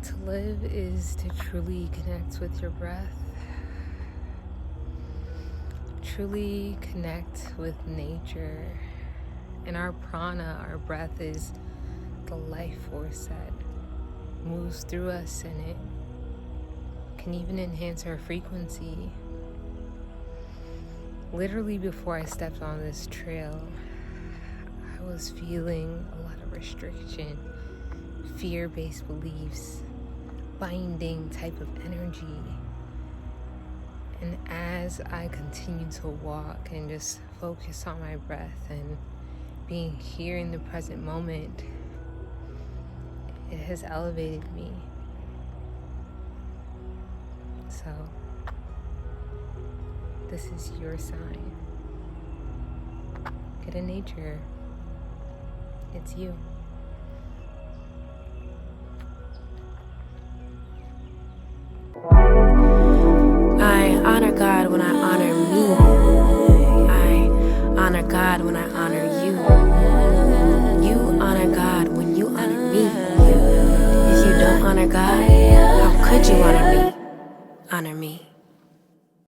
To live is to truly connect with your breath, truly connect with nature. And our prana, our breath, is the life force that moves through us, and it can even enhance our frequency. Literally, before I stepped on this trail, I was feeling a lot of restriction, fear-based beliefs, binding type of energy. And as I continue to walk and just focus on my breath and being here in the present moment, it has elevated me. So this is your sign. Get in nature. It's you. I honor God when I honor me. I honor God when I honor you. You honor God when you honor me. If you don't honor God, how could you honor me? Honor me.